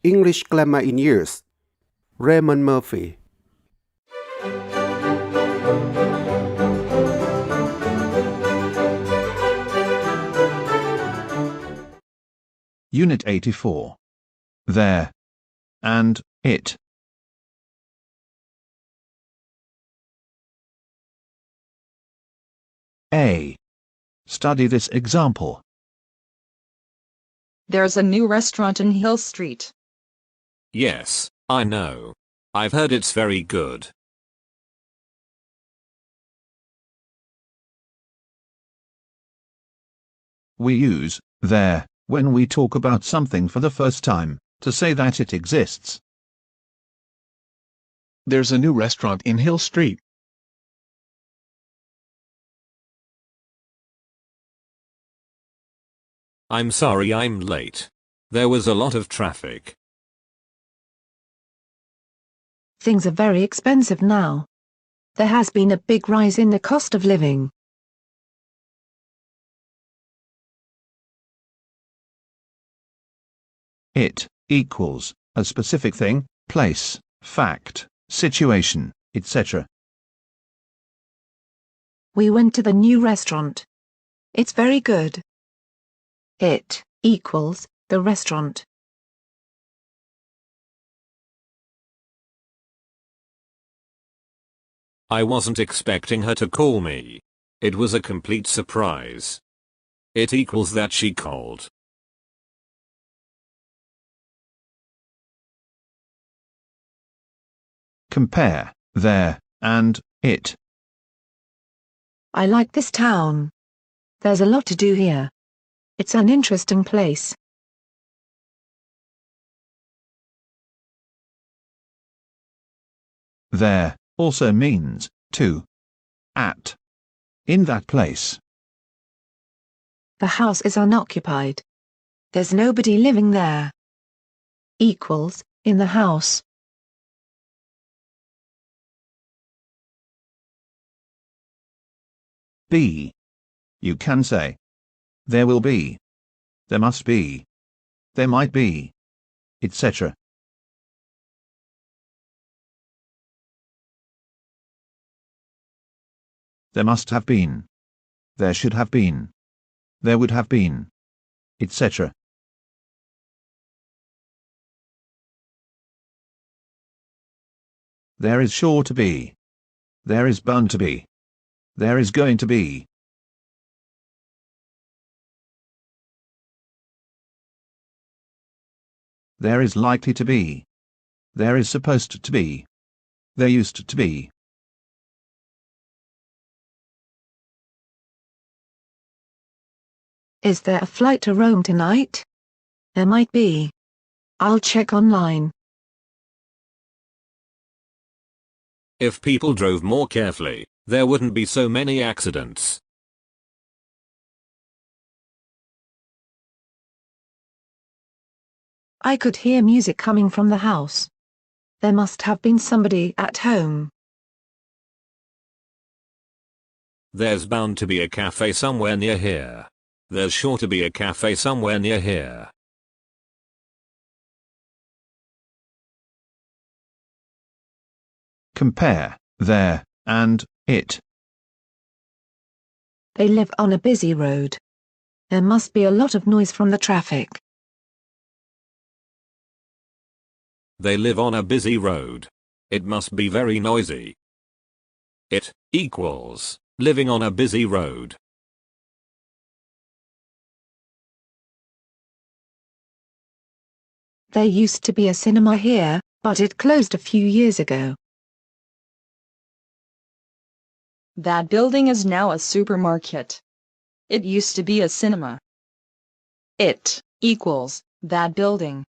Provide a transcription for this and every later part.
English Grammar in Years. Raymond Murphy. Unit 84. There and it. A. Study this example. There's a new restaurant in Hill Street. Yes, I know. I've heard it's very good. We use there when we talk about something for the first time, to say that it exists. There's a new restaurant in Hill Street. I'm sorry I'm late. There was a lot of traffic. Things are very expensive now. There has been a big rise in the cost of living. It equals a specific thing, place, fact, situation, etc. We went to the new restaurant. It's very good. It equals the restaurant. I wasn't expecting her to call me. It was a complete surprise. It equals that she called. Compare there and it. I like this town. There's a lot to do here. It's an interesting place. There also means to, at, in that place. The house is unoccupied. There's nobody living there. Equals in the house. Be. You can say there will be, there must be, there might be, etc. There must have been, there should have been, there would have been, etc. There is sure to be, there is bound to be, there is going to be. There is likely to be, there is supposed to be, there used to be. Is there a flight to Rome tonight? There might be. I'll check online. If people drove more carefully, there wouldn't be so many accidents. I could hear music coming from the house. There must have been somebody at home. There's bound to be a cafe somewhere near here. There's sure to be a cafe somewhere near here. Compare there and it. They live on a busy road. There must be a lot of noise from the traffic. They live on a busy road. It must be very noisy. It equals living on a busy road. There used to be a cinema here, but it closed a few years ago. That building is now a supermarket. It used to be a cinema. It equals that building.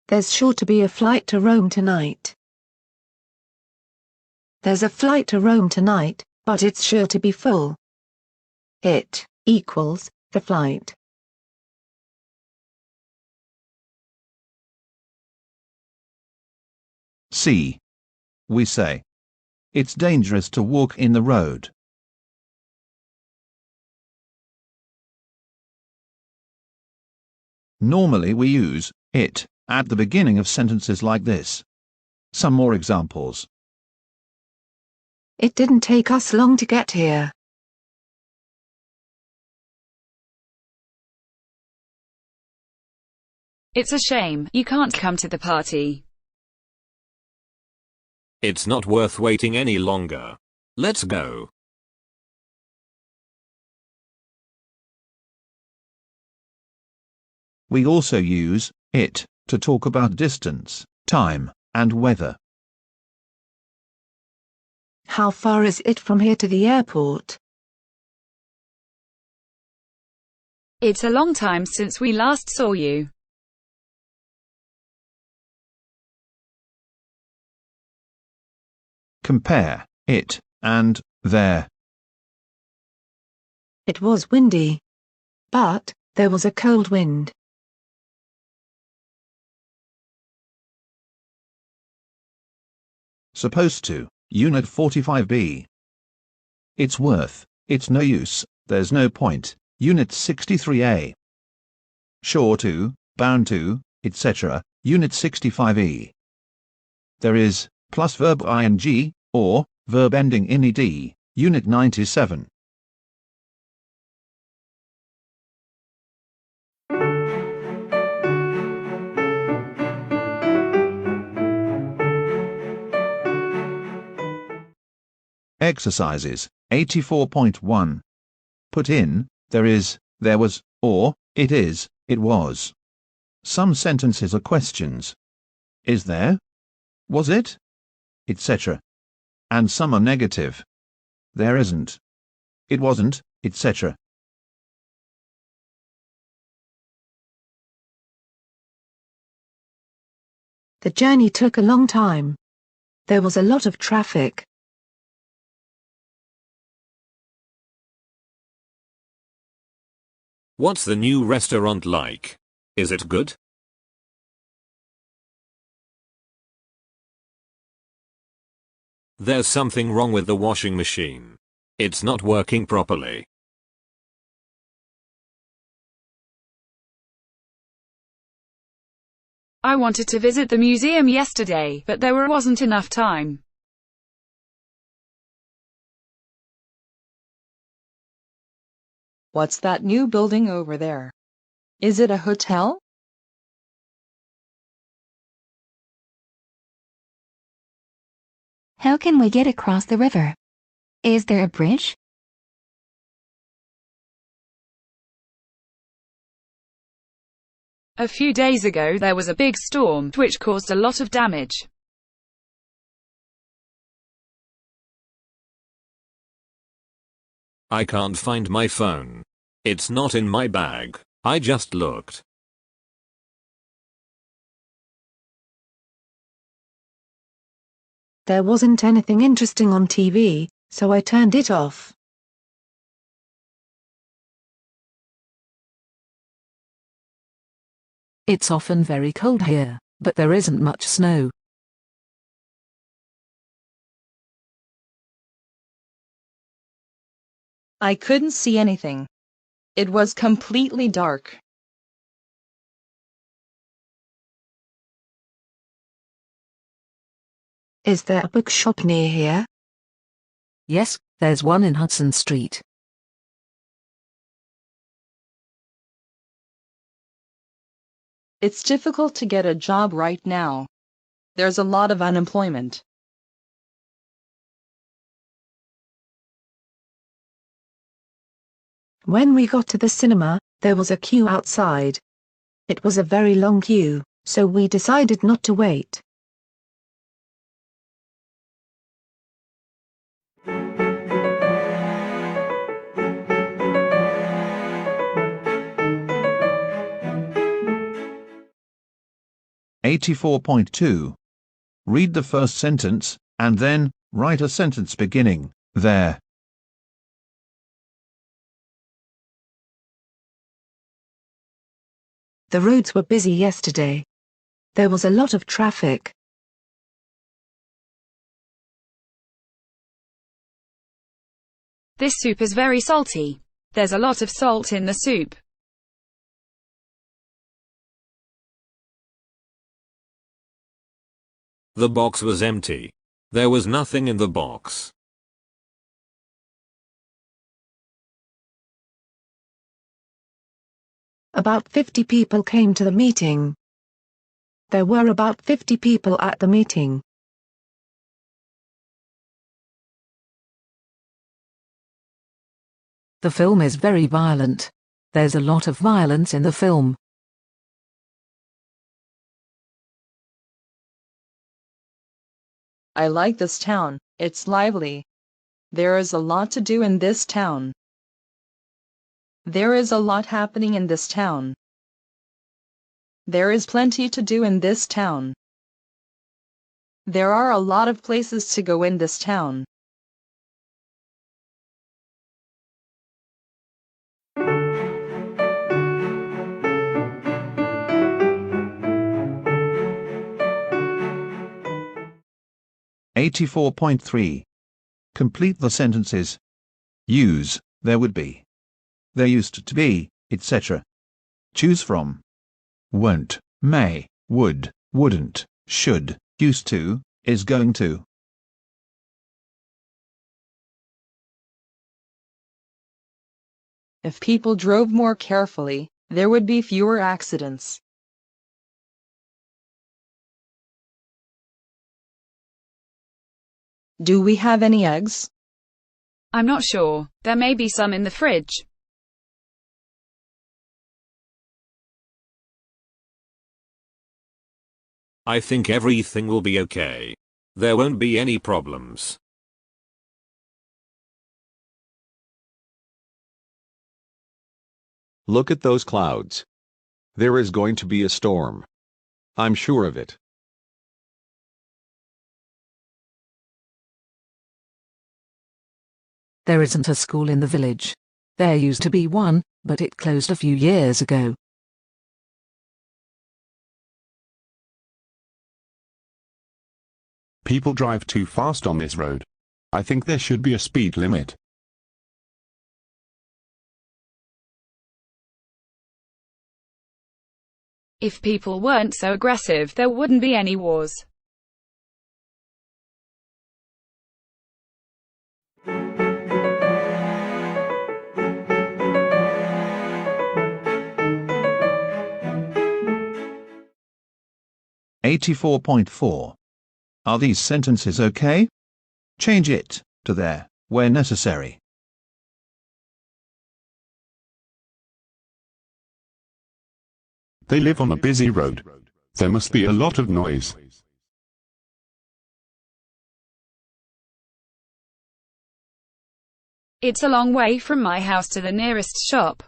There's sure to be a flight to Rome tonight. There's a flight to Rome tonight, but it's sure to be full. It equals the flight. C. We say it's dangerous to walk in the road. Normally we use it at the beginning of sentences like this. Some more examples. It didn't take us long to get here. It's a shame you can't come to the party. It's not worth waiting any longer. Let's go. We also use it to talk about distance, time, and weather. How far is it from here to the airport? It's a long time since we last saw you. Compare it and there. It was windy. But there was a cold wind. Supposed to, Unit 45B. It's worth, it's no use, there's no point, Unit 63A. Sure to, bound to, etc., Unit 65E. There is, plus verb ing, or, verb ending in ed, Unit 97. Exercises, 84.1. Put in, there is, there was, or, it is, it was. Some sentences are questions. Is there? Was it? Etc. And some are negative. There isn't. It wasn't, etc. The journey took a long time. There was a lot of traffic. What's the new restaurant like? Is it good? There's something wrong with the washing machine. It's not working properly. I wanted to visit the museum yesterday, but there wasn't enough time. What's that new building over there? Is it a hotel? How can we get across the river? Is there a bridge? A few days ago there was a big storm, which caused a lot of damage. I can't find my phone. It's not in my bag. I just looked. There wasn't anything interesting on TV, so I turned it off. It's often very cold here, but there isn't much snow. I couldn't see anything. It was completely dark. Is there a bookshop near here? Yes, there's one in Hudson Street. It's difficult to get a job right now. There's a lot of unemployment. When we got to the cinema, there was a queue outside. It was a very long queue, so we decided not to wait. (84.2). Read the first sentence, and then, write a sentence beginning, there. The roads were busy yesterday. There was a lot of traffic. This soup is very salty. There's a lot of salt in the soup. The box was empty. There was nothing in the box. About 50 people came to the meeting. There were about 50 people at the meeting. The film is very violent. There's a lot of violence in the film. I like this town. It's lively. There is a lot to do in this town. There is a lot happening in this town. There is plenty to do in this town. There are a lot of places to go in this town. Complete the sentences. Use, there would be. There used to be, etc. Choose from. Won't, may, would, wouldn't, should, used to, is going to. If people drove more carefully, there would be fewer accidents. Do we have any eggs? I'm not sure. There may be some in the fridge. I think everything will be okay. There won't be any problems. Look at those clouds. There is going to be a storm. I'm sure of it. There isn't a school in the village. There used to be one, but it closed a few years ago. People drive too fast on this road. I think there should be a speed limit. If people weren't so aggressive, there wouldn't be any wars. Are these sentences okay? Change it to there, where necessary. They live on a busy road. There must be a lot of noise. It's a long way from my house to the nearest shop.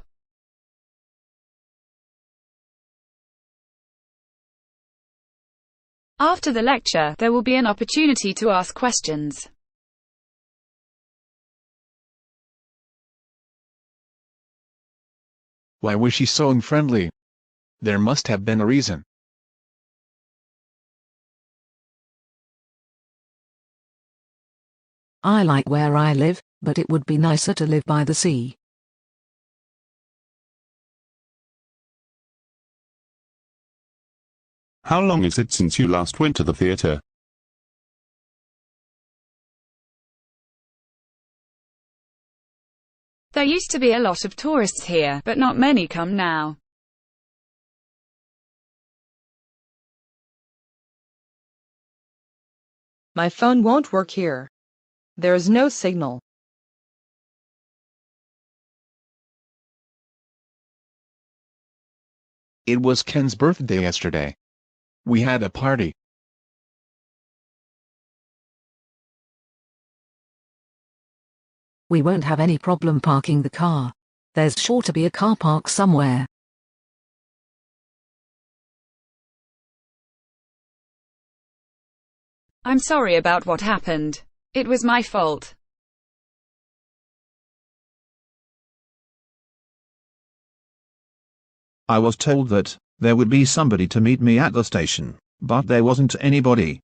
After the lecture, there will be an opportunity to ask questions. Why was she so unfriendly? There must have been a reason. I like where I live, but it would be nicer to live by the sea. How long is it since you last went to the theater? There used to be a lot of tourists here, but not many come now. My phone won't work here. There is no signal. It was Ken's birthday yesterday. We had a party. We won't have any problem parking the car. There's sure to be a car park somewhere. I'm sorry about what happened. It was my fault. I was told that there would be somebody to meet me at the station, but there wasn't anybody.